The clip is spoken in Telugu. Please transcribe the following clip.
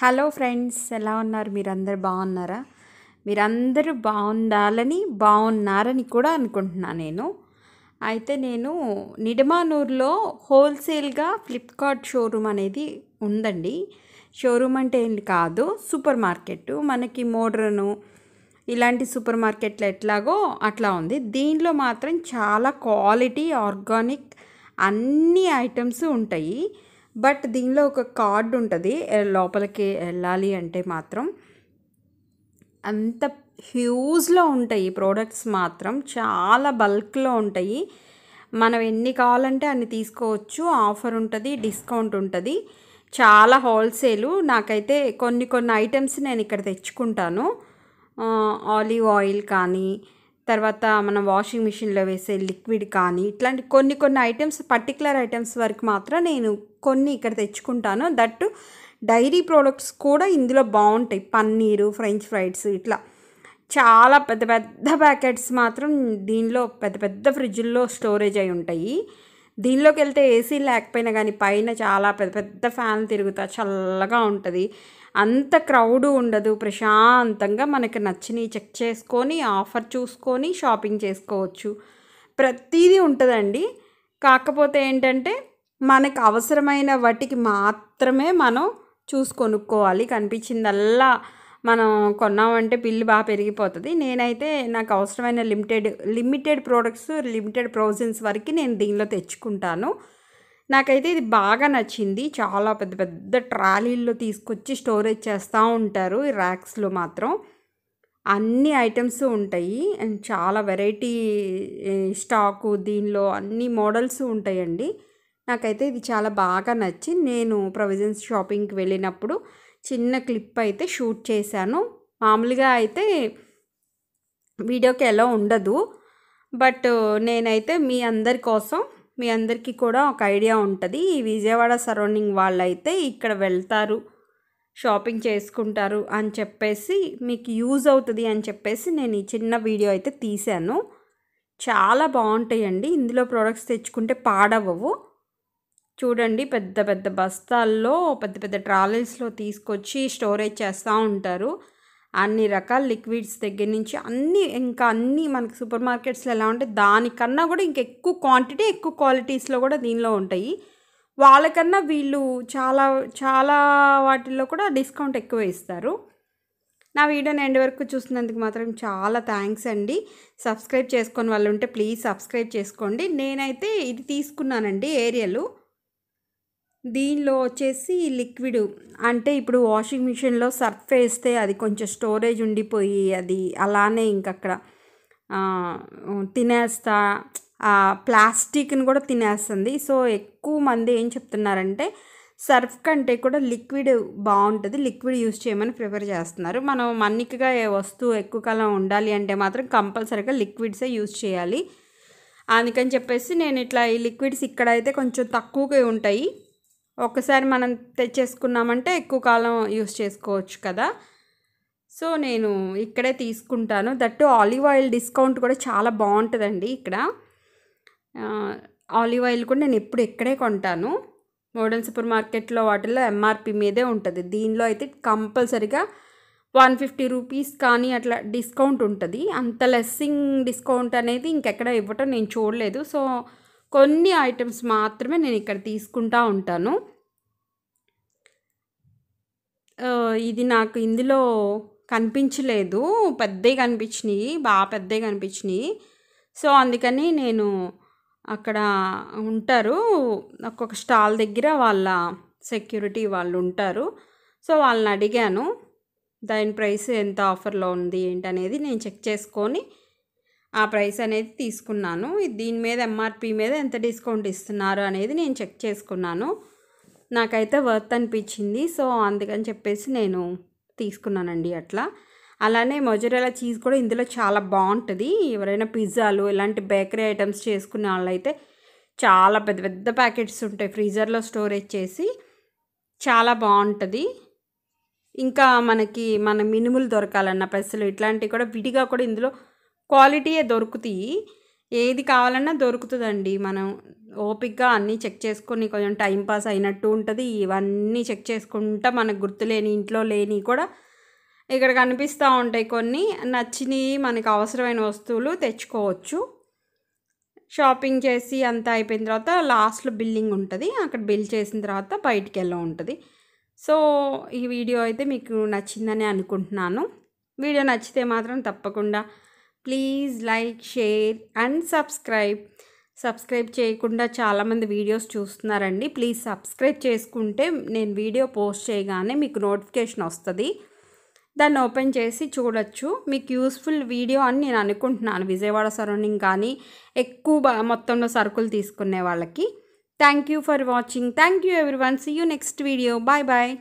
హలో ఫ్రెండ్స్, ఎలా ఉన్నారు? మీరందరూ బాగున్నారా? మీరందరూ బాగున్నారని కూడా అనుకుంటున్నాను నేను. అయితే నేను నిడమానూరులో హోల్సేల్గా ఫ్లిప్కార్ట్ షోరూమ్ అనేది ఉందండి. షోరూమ్ అంటే ఏంటి కాదు, సూపర్ మార్కెట్. మనకి మోడ్రను ఇలాంటి సూపర్ మార్కెట్లు ఎట్లాగో అట్లా ఉంది. దీనిలో మాత్రం చాలా క్వాలిటీ ఆర్గానిక్ అన్ని ఐటమ్స్ ఉంటాయి. బట్ దీనిలో ఒక కార్డు ఉంటుంది, లోపలికి వెళ్ళాలి అంటే మాత్రం అంత హ్యూజ్లో ఉంటాయి. ప్రోడక్ట్స్ మాత్రం చాలా బల్క్లో ఉంటాయి. మనం ఎన్ని కావాలంటే అన్ని తీసుకోవచ్చు. ఆఫర్ ఉంటుంది, డిస్కౌంట్ ఉంటుంది. చాలా హోల్సేలు. నాకైతే కొన్ని కొన్ని ఐటమ్స్ నేను ఇక్కడ తెచ్చుకుంటాను. ఆలివ్ ఆయిల్ కానీ, తర్వాత మనం వాషింగ్ మిషన్లో వేసే లిక్విడ్ కానీ, ఇట్లాంటి కొన్ని కొన్ని ఐటమ్స్, పర్టికులర్ ఐటమ్స్ వరకు మాత్రం నేను కొన్ని ఇక్కడ తెచ్చుకుంటాను. దట్టు డైరీ ప్రోడక్ట్స్ కూడా ఇందులో బాగుంటాయి. పన్నీరు, ఫ్రెంచ్ ఫ్రైడ్స్, ఇట్లా చాలా పెద్ద పెద్ద ప్యాకెట్స్ మాత్రం దీనిలో పెద్ద పెద్ద ఫ్రిడ్జ్ల్లో స్టోరేజ్ అయి ఉంటాయి. దీనిలోకి వెళ్తే ఏసీ లేకపోయినా కానీ పైన చాలా పెద్ద పెద్ద ఫ్యాన్లు తిరుగుతా చల్లగా ఉంటుంది. అంత క్రౌడ్ ఉండదు. ప్రశాంతంగా మనకు నచ్చినవి చెక్ చేసుకొని ఆఫర్ చూసుకొని షాపింగ్ చేసుకోవచ్చు. ప్రతిదీ ఉంటుందండి. కాకపోతే ఏంటంటే మనకు అవసరమైన వాటికి మాత్రమే మనం చూసి కొనుక్కోవాలి. కనిపించిందల్లా మనం కొన్నామంటే బిల్లు బాగా పెరిగిపోతుంది. నేనైతే నాకు అవసరమైన లిమిటెడ్ ప్రోడక్ట్స్, లిమిటెడ్ ప్రొవిజన్స్ వరకు నేను దీనిలో తెచ్చుకుంటాను. నాకైతే ఇది బాగా నచ్చింది. చాలా పెద్ద పెద్ద ట్రాలీల్లో తీసుకొచ్చి స్టోరేజ్ చేస్తూ ఉంటారు. ఈ ర్యాక్స్లో మాత్రం అన్ని ఐటమ్స్ ఉంటాయి అండ్ చాలా వెరైటీ స్టాకు, దీనిలో అన్ని మోడల్స్ ఉంటాయండి. నాకైతే ఇది చాలా బాగా నచ్చి నేను ప్రొవిజన్స్ షాపింగ్కి వెళ్ళినప్పుడు చిన్న క్లిప్ అయితే షూట్ చేశాను. మామూలుగా అయితే వీడియోకి ఎలా ఉండదు, బట్ నేనైతే మీ అందరికీ కూడా ఒక ఐడియా ఉంటుంది. ఈ విజయవాడ సరౌండింగ్ వాళ్ళైతే ఇక్కడ వెళ్తారు, షాపింగ్ చేసుకుంటారు అని చెప్పేసి, మీకు యూజ్ అవుతుంది అని చెప్పేసి నేను ఈ చిన్న వీడియో అయితే తీశాను. చాలా బాగుంటాయండి. ఇందులో ప్రోడక్ట్స్ తెచ్చుకుంటే పాడవవు. చూడండి, పెద్ద పెద్ద బస్తాల్లో, పెద్ద పెద్ద ట్రాలీస్లో తీసుకొచ్చి స్టోరేజ్ చేస్తూ ఉంటారు. అన్ని రకాల లిక్విడ్స్ దగ్గర నుంచి అన్నీ మనకి సూపర్ మార్కెట్స్లో ఎలా ఉంటాయి దానికన్నా కూడా ఇంకెక్కువ క్వాంటిటీ, ఎక్కువ క్వాలిటీస్లో కూడా దీనిలో ఉంటాయి. వాళ్ళకన్నా వీళ్ళు చాలా చాలా వాటిల్లో కూడా డిస్కౌంట్ ఎక్కువ ఇస్తారు. నా వీడియోని ఎండ్ వరకు చూసినందుకు మాత్రం చాలా థ్యాంక్స్ అండి. సబ్స్క్రైబ్ చేసుకొని వాళ్ళు ఉంటే ప్లీజ్ సబ్స్క్రైబ్ చేసుకోండి. నేనైతే ఇది తీసుకున్నానండి, ఏరియలు. దీనిలో వచ్చేసి లిక్విడ్ అంటే ఇప్పుడు వాషింగ్ మిషన్లో సర్ఫ్ వేస్తే అది కొంచెం స్టోరేజ్ ఉండిపోయి అది అలానే ఇంకక్కడ తినేస్తా ప్లాస్టిక్ని కూడా తినేస్తుంది. సో ఎక్కువ మంది ఏం చెప్తున్నారంటే సర్ఫ్ కంటే కూడా లిక్విడ్ బాగుంటుంది, లిక్విడ్ యూజ్ చేయమని ప్రిఫర్ చేస్తున్నారు. మనం మన్నికగా వస్తువు ఎక్కువ కాలం ఉండాలి అంటే మాత్రం కంపల్సరీగా లిక్విడ్సే యూజ్ చేయాలి. అందుకని చెప్పేసి నేను ఇట్లా ఈ లిక్విడ్స్ ఇక్కడైతే కొంచెం తక్కువగా ఉంటాయి. ఒకసారి మనం తెచ్చేసుకున్నామంటే ఎక్కువ కాలం యూస్ చేసుకోవచ్చు కదా. సో నేను ఇక్కడే తీసుకుంటాను. దట్టు ఆలివ్ ఆయిల్ డిస్కౌంట్ కూడా చాలా బాగుంటుందండి ఇక్కడ. ఆలివ్ ఆయిల్ కూడా నేను ఎప్పుడు ఇక్కడే కొంటాను. మోడర్న్ సూపర్ మార్కెట్లో వాటిల్లో ఎంఆర్పి మీదే ఉంటుంది. దీనిలో అయితే కంపల్సరీగా 150 రూపీస్ కానీ అట్లా డిస్కౌంట్ ఉంటుంది. అంత లెస్సింగ్ డిస్కౌంట్ అనేది ఇంకెక్కడ ఇవ్వటం నేను చూడలేదు. సో కొన్ని ఐటమ్స్ మాత్రమే నేను ఇక్కడ తీసుకుంటూ ఉంటాను. ఇది నాకు ఇందులో కనిపించలేదు, పెద్దవి కనిపించినాయి, బాగా పెద్దవి కనిపించినాయి. సో అందుకని నేను అక్కడ ఉంటారు ఒక్కొక్క స్టాల్ దగ్గర, వాళ్ళ సెక్యూరిటీ వాళ్ళు ఉంటారు. సో వాళ్ళని అడిగాను దాని ప్రైస్ ఎంత ఆఫర్లో ఉంది ఏంటనేది నేను చెక్ చేసుకొని ఆ ప్రైస్ అనేది తీసుకున్నాను. దీని మీద ఎంఆర్పి మీద ఎంత డిస్కౌంట్ ఇస్తున్నారు అనేది నేను చెక్ చేసుకున్నాను. నాకైతే వర్త్ అనిపించింది. సో అందుకని చెప్పేసి నేను తీసుకున్నానండి అట్లా. అలానే మొజరెలా చీజ్ కూడా ఇందులో చాలా బాగుంటుంది. ఎవరైనా పిజ్జాలు ఇలాంటి బేకరీ ఐటమ్స్ చేసుకునే వాళ్ళైతే చాలా పెద్ద పెద్ద ప్యాకెట్స్ ఉంటాయి ఫ్రీజర్లో స్టోరేజ్ చేసి, చాలా బాగుంటుంది. ఇంకా మన మినుములు దొరకాలన్న పెసలు ఇట్లాంటివి కూడా విడిగా కూడా ఇందులో క్వాలిటీయే దొరుకుతాయి. ఏది కావాలన్నా దొరుకుతుందండి. మనం ఓపికగా అన్నీ చెక్ చేసుకొని కొంచెం టైం పాస్ అయినట్టు ఉంటుంది. ఇవన్నీ చెక్ చేసుకుంటా మనకు గుర్తులేని ఇంట్లో లేని కూడా ఇక్కడ కనిపిస్తూ ఉంటాయి. కొన్ని నచ్చినవి మనకు అవసరమైన వస్తువులు తెచ్చుకోవచ్చు. షాపింగ్ చేసి అంతా అయిపోయిన తర్వాత లాస్ట్లో బిల్లింగ్ ఉంటుంది. అక్కడ బిల్ చేసిన తర్వాత బయటికి వెళ్ళడం ఉంటుంది. సో ఈ వీడియో అయితే మీకు నచ్చిందని అనుకుంటున్నాను. వీడియో నచ్చితే మాత్రం తప్పకుండా please like, share and subscribe చేయకుండా చాలామంది వీడియోస్ చూస్తున్నారండి. ప్లీజ్ సబ్స్క్రైబ్ చేసుకుంటే నేను వీడియో పోస్ట్ చేయగానే మీకు నోటిఫికేషన్ వస్తుంది. దాన్ని ఓపెన్ చేసి చూడొచ్చు. మీకు యూస్ఫుల్ వీడియో అని నేను అనుకుంటున్నాను. విజయవాడ సరౌండింగ్ కానీ ఎక్కువ మొత్తంలో సరుకులు తీసుకునే వాళ్ళకి. Thank you for watching. Thank you everyone. See you next video. Bye bye.